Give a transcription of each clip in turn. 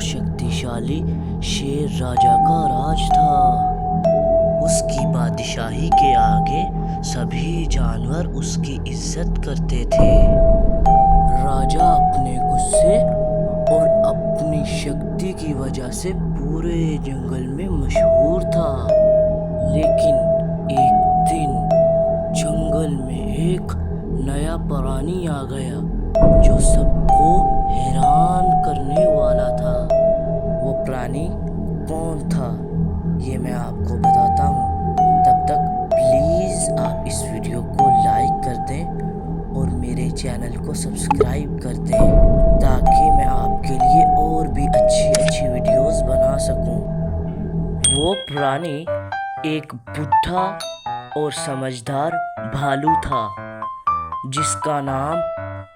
शक्तिशाली शेर राजा का राज था। उसकी बादशाही के आगे सभी जानवर उसकी इज्जत करते थे। राजा अपने गुस्से और अपनी शक्ति की वजह से पूरे जंगल में मशहूर था। लेकिन एक दिन जंगल में एक नया प्राणी आ गया जो सबको हैरान करने वाला था। वो प्राणी कौन था ये मैं आपको बताता हूँ। तब तक प्लीज़ आप इस वीडियो को लाइक कर दें और मेरे चैनल को सब्सक्राइब कर दें ताकि मैं आपके लिए और भी अच्छी वीडियोस बना सकूं। वो प्राणी एक बुढ़ा और समझदार भालू था जिसका नाम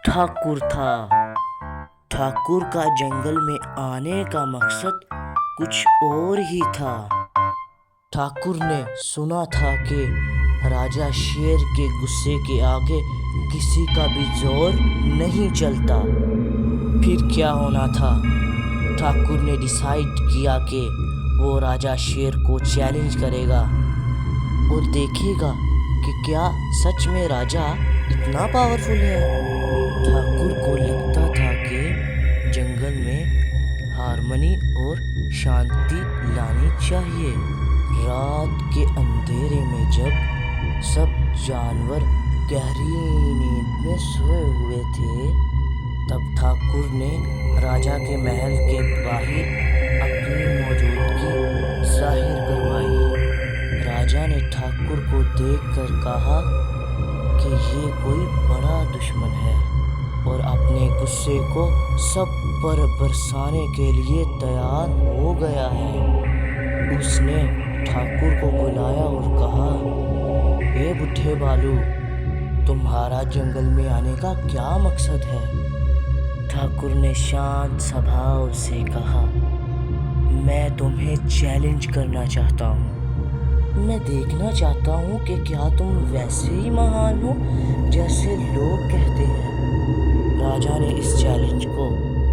ठाकुर था। ठाकुर का जंगल में आने का मकसद कुछ और ही था। ठाकुर ने सुना था कि राजा शेर के गुस्से के आगे किसी का भी जोर नहीं चलता। फिर क्या होना था? ठाकुर ने डिसाइड किया कि वो राजा शेर को चैलेंज करेगा और देखेगा कि क्या सच में राजा इतना पावरफुल है। ठाकुर को लगता था कि जंगल में हार्मनी और शांति लानी चाहिए। रात के अंधेरे में जब सब जानवर गहरी नींद में सोए हुए थे तब ठाकुर ने राजा के महल के बाहर अपनी मौजूदगी जाहिर करवाई। राजा ने ठाकुर को देखकर कहा कि ये कोई बड़ा दुश्मन है और अपने गुस्से को सब पर बरसाने के लिए तैयार हो गया है। उसने ठाकुर को बुलाया और कहा, ए बुढ़े बालू, तुम्हारा जंगल में आने का क्या मकसद है? ठाकुर ने शांत स्वभाव से कहा, मैं तुम्हें चैलेंज करना चाहता हूँ। मैं देखना चाहता हूँ कि क्या तुम वैसे ही महान हो जैसे लोग कहते हैं। राजा ने इस चैलेंज को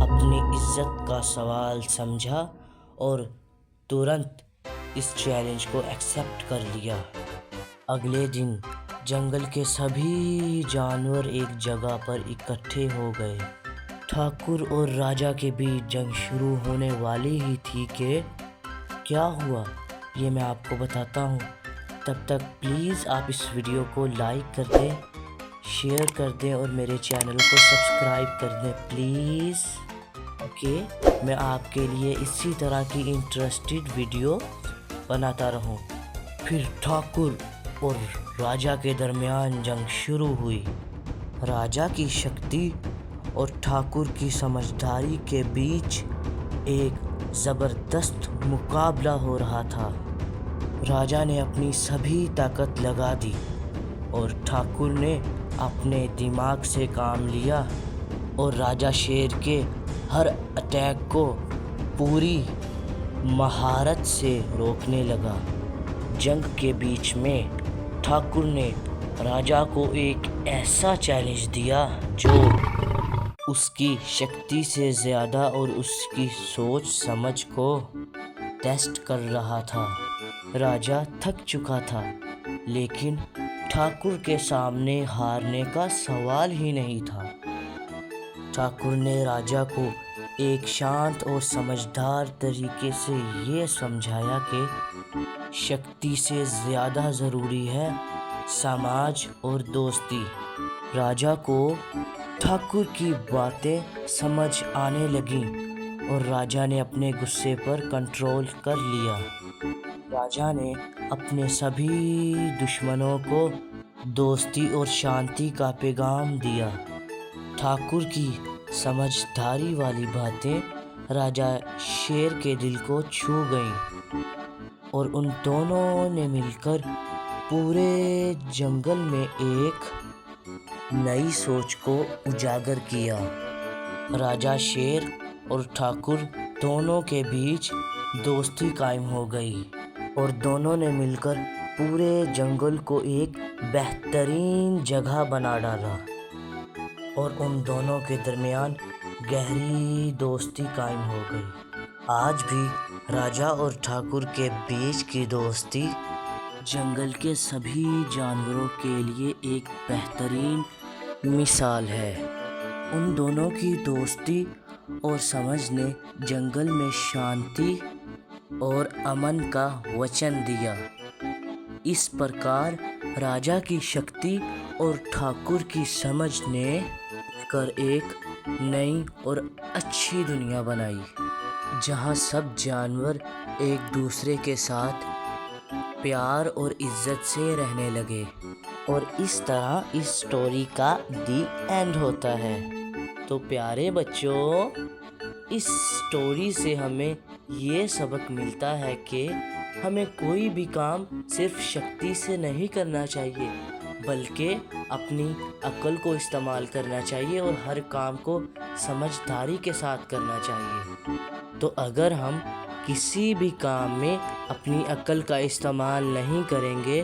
अपनी इज्जत का सवाल समझा और तुरंत इस चैलेंज को एक्सेप्ट कर लिया। अगले दिन जंगल के सभी जानवर एक जगह पर इकट्ठे हो गए। ठाकुर और राजा के बीच जंग शुरू होने वाली ही थी कि क्या हुआ ये मैं आपको बताता हूँ। तब तक प्लीज़ आप इस वीडियो को लाइक कर दें, शेयर कर दें और मेरे चैनल को सब्सक्राइब कर दें प्लीज़। ओके, मैं आपके लिए इसी तरह की इंटरेस्टेड वीडियो बनाता रहूँ। फिर ठाकुर और राजा के दरमियान जंग शुरू हुई। राजा की शक्ति और ठाकुर की समझदारी के बीच एक ज़बरदस्त मुकाबला हो रहा था। राजा ने अपनी सभी ताकत लगा दी और ठाकुर ने अपने दिमाग से काम लिया और राजा शेर के हर अटैक को पूरी महारत से रोकने लगा। जंग के बीच में ठाकुर ने राजा को एक ऐसा चैलेंज दिया जो उसकी शक्ति से ज़्यादा और उसकी सोच समझ को टेस्ट कर रहा था। राजा थक चुका था लेकिन ठाकुर के सामने हारने का सवाल ही नहीं था। ठाकुर ने राजा को एक शांत और समझदार तरीके से ये समझाया कि शक्ति से ज़्यादा ज़रूरी है समाज और दोस्ती। राजा को ठाकुर की बातें समझ आने लगीं और राजा ने अपने गुस्से पर कंट्रोल कर लिया। राजा ने अपने सभी दुश्मनों को दोस्ती और शांति का पैगाम दिया। ठाकुर की समझदारी वाली बातें राजा शेर के दिल को छू गईं और उन दोनों ने मिलकर पूरे जंगल में एक नई सोच को उजागर किया। राजा शेर और ठाकुर दोनों के बीच दोस्ती कायम हो गई और दोनों ने मिलकर पूरे जंगल को एक बेहतरीन जगह बना डाला और उन दोनों के दरमियान गहरी दोस्ती कायम हो गई। आज भी राजा और ठाकुर के बीच की दोस्ती जंगल के सभी जानवरों के लिए एक बेहतरीन मिसाल है। उन दोनों की दोस्ती और समझ ने जंगल में शांति और अमन का वचन दिया। इस प्रकार राजा की शक्ति और ठाकुर की समझ ने कर एक नई और अच्छी दुनिया बनाई, जहां सब जानवर एक दूसरे के साथ प्यार और इज्जत से रहने लगे। और इस तरह इस स्टोरी का दी एंड होता है। तो प्यारे बच्चों, इस स्टोरी से हमें ये सबक मिलता है कि हमें कोई भी काम सिर्फ शक्ति से नहीं करना चाहिए, बल्कि अपनी अक्ल को इस्तेमाल करना चाहिए और हर काम को समझदारी के साथ करना चाहिए। तो अगर हम किसी भी काम में अपनी अक्ल का इस्तेमाल नहीं करेंगे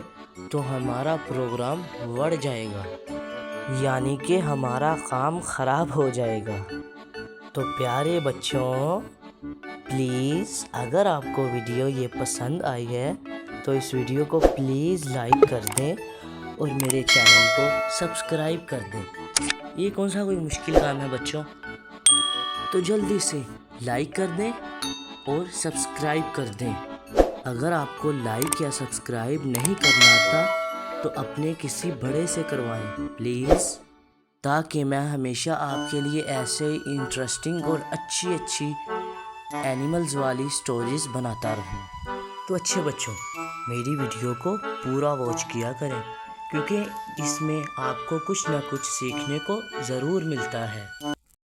तो हमारा प्रोग्राम बढ़ जाएगा, यानी कि हमारा काम ख़राब हो जाएगा। तो प्यारे बच्चों, प्लीज़ अगर आपको वीडियो ये पसंद आई है तो इस वीडियो को प्लीज़ लाइक कर दें और मेरे चैनल को सब्सक्राइब कर दें। ये कौन सा कोई मुश्किल काम है बच्चों, तो जल्दी से लाइक कर दें और सब्सक्राइब कर दें। अगर आपको लाइक या सब्सक्राइब नहीं करना आता तो अपने किसी बड़े से करवाएं प्लीज़, ताकि मैं हमेशा आपके लिए ऐसे इंटरेस्टिंग और अच्छी एनिमल्स वाली स्टोरीज बनाता रहूं। तो अच्छे बच्चों, मेरी वीडियो को पूरा वॉच किया करें, क्योंकि इसमें आपको कुछ ना कुछ सीखने को ज़रूर मिलता है।